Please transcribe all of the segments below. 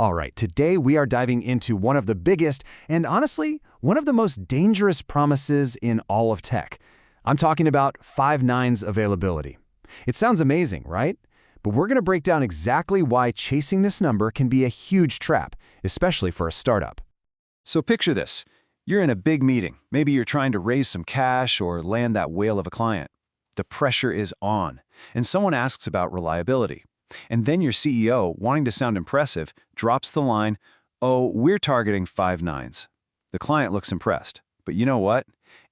All right, today we are diving into one of the biggest and honestly, one of the most dangerous promises in all of tech. I'm talking about FiveNines availability. It sounds amazing, right? But we're going to break down exactly why chasing this number can be a huge trap, especially for a startup. So picture this. You're in a big meeting. Maybe you're trying to raise some cash or land that whale of a client. The pressure is on, and someone asks about reliability. And then your CEO, wanting to sound impressive, drops the line, "Oh, we're targeting FiveNines." The client looks impressed. But you know what?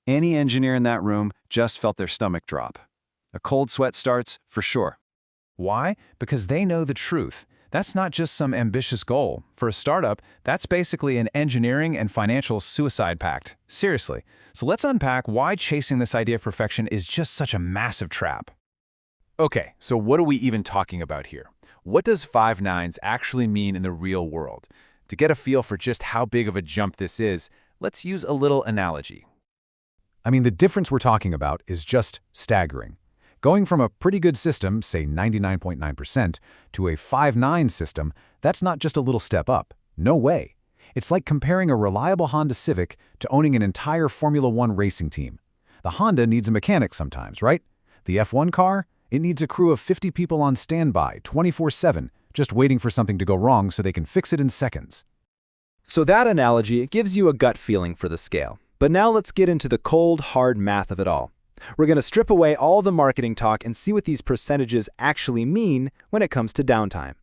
Any engineer in that room just felt their stomach drop. A cold sweat starts, for sure. Why? Because they know the truth. That's not just some ambitious goal. For a startup, that's basically an engineering and financial suicide pact. Seriously. So let's unpack why chasing this idea of perfection is just such a massive trap. Okay, so what are we even talking about here? What does FiveNines actually mean in the real world? To get a feel for just how big of a jump this is, let's use a little analogy. I mean, the difference we're talking about is just staggering. Going from a pretty good system, say 99.9%, to a FiveNines system, that's not just a little step up. No way. It's like comparing a reliable Honda Civic to owning an entire Formula One racing team. The Honda needs a mechanic sometimes, right? The F1 car? It needs a crew of 50 people on standby, 24/7, just waiting for something to go wrong so they can fix it in seconds. So that analogy gives you a gut feeling for the scale. But now let's get into the cold, hard math of it all. We're going to strip away all the marketing talk and see what these percentages actually mean when it comes to downtime.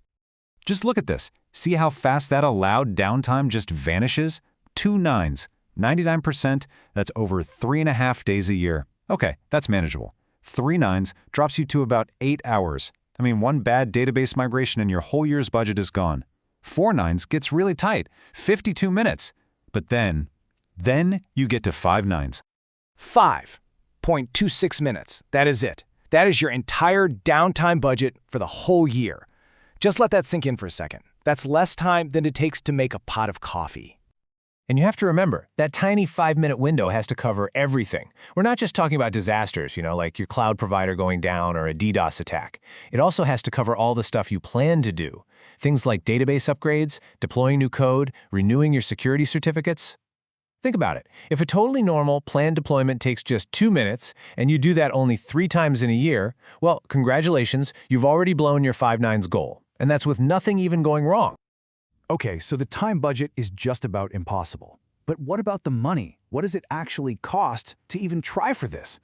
Just look at this. See how fast that allowed downtime just vanishes? 2 nines. 99%, that's over 3.5 days a year. Okay, that's manageable. 3 nines drops you to about 8 hours. I mean, one bad database migration and your whole year's budget is gone. 4 nines gets really tight, 52 minutes. But then you get to FiveNines. 5.26 minutes. That is it. That is your entire downtime budget for the whole year. Just let that sink in for a second. That's less time than it takes to make a pot of coffee. And you have to remember, that tiny 5-minute window has to cover everything. We're not just talking about disasters, like your cloud provider going down or a DDoS attack. It also has to cover all the stuff you plan to do. Things like database upgrades, deploying new code, renewing your security certificates. Think about it. If a totally normal planned deployment takes just 2 minutes and you do that only 3 times in a year, well, congratulations, you've already blown your FiveNines goal. And that's with nothing even going wrong. Okay, so the time budget is just about impossible. But what about the money? What does it actually cost to even try for this?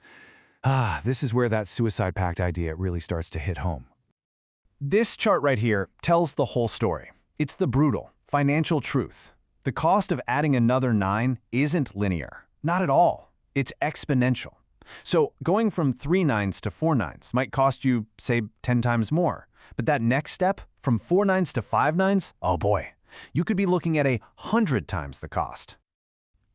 This is where that suicide pact idea really starts to hit home. This chart right here tells the whole story. It's the brutal, financial truth. The cost of adding another 9 isn't linear. Not at all. It's exponential. So going from 3 nines to 4 nines might cost you, say, 10 times more. But that next step, from 4 nines to 5 nines, oh boy, you could be looking at 100 times the cost.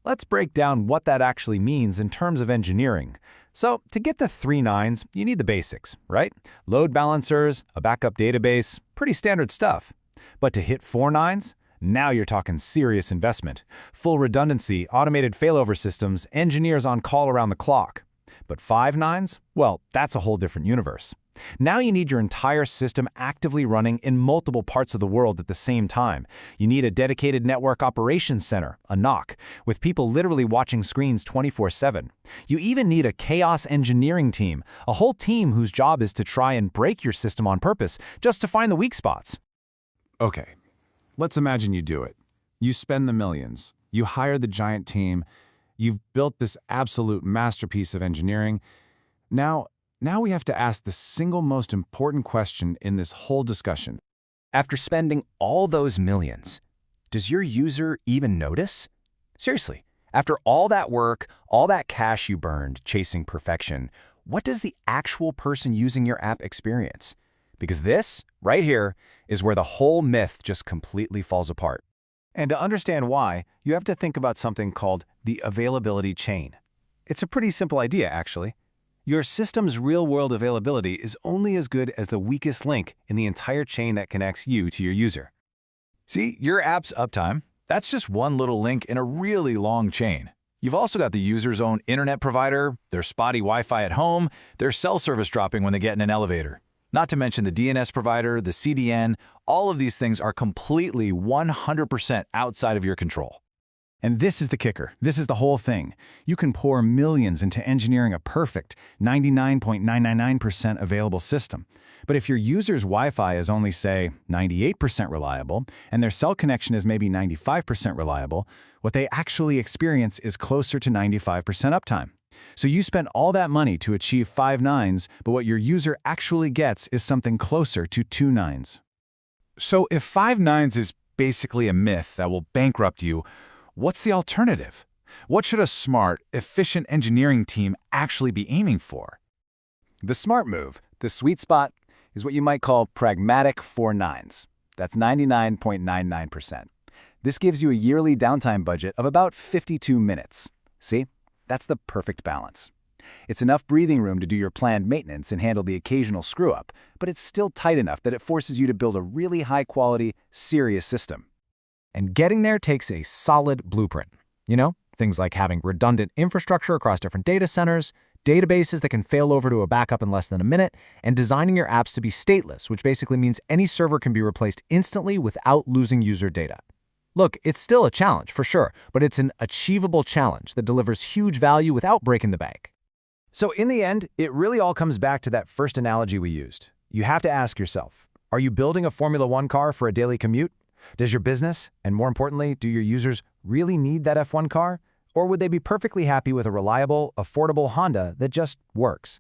Let's break down what that actually means in terms of engineering. So to get to 3 nines, you need the basics, right? Load balancers, a backup database, pretty standard stuff. But to hit 4 nines, now you're talking serious investment. Full redundancy, automated failover systems, engineers on call around the clock. But 5 nines? Well, that's a whole different universe. Now you need your entire system actively running in multiple parts of the world at the same time. You need a dedicated network operations center, a NOC, with people literally watching screens 24/7. You even need a chaos engineering team, a whole team whose job is to try and break your system on purpose just to find the weak spots. Okay, let's imagine you do it. You spend the millions. You hire the giant team. You've built this absolute masterpiece of engineering. Now we have to ask the single most important question in this whole discussion. After spending all those millions, does your user even notice? Seriously, after all that work, all that cash you burned chasing perfection, what does the actual person using your app experience? Because this, right here, is where the whole myth just completely falls apart. And to understand why, you have to think about something called the availability chain. It's a pretty simple idea, actually. Your system's real-world availability is only as good as the weakest link in the entire chain that connects you to your user. See, your app's uptime, that's just one little link in a really long chain. You've also got the user's own internet provider, their spotty Wi-Fi at home, their cell service dropping when they get in an elevator. Not to mention the DNS provider, the CDN, all of these things are completely 100% outside of your control. And this is the kicker. This is the whole thing. You can pour millions into engineering a perfect 99.999% available system. But if your user's Wi-Fi is only, say, 98% reliable, and their cell connection is maybe 95% reliable, what they actually experience is closer to 95% uptime. So you spent all that money to achieve 5 nines, but what your user actually gets is something closer to 2 nines. So if 5 nines is basically a myth that will bankrupt you, what's the alternative? What should a smart, efficient engineering team actually be aiming for? The smart move, the sweet spot, is what you might call pragmatic 4 nines. That's 99.99%. This gives you a yearly downtime budget of about 52 minutes. See? That's the perfect balance. It's enough breathing room to do your planned maintenance and handle the occasional screw-up, but it's still tight enough that it forces you to build a really high-quality, serious system. And getting there takes a solid blueprint. You know, things like having redundant infrastructure across different data centers, databases that can fail over to a backup in less than a minute, and designing your apps to be stateless, which basically means any server can be replaced instantly without losing user data. Look, it's still a challenge, for sure, but it's an achievable challenge that delivers huge value without breaking the bank. So in the end, it really all comes back to that first analogy we used. You have to ask yourself, are you building a Formula One car for a daily commute? Does your business, and more importantly, do your users really need that F1 car? Or would they be perfectly happy with a reliable, affordable Honda that just works?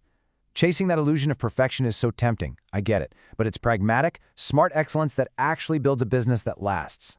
Chasing that illusion of perfection is so tempting, I get it, but it's pragmatic, smart excellence that actually builds a business that lasts.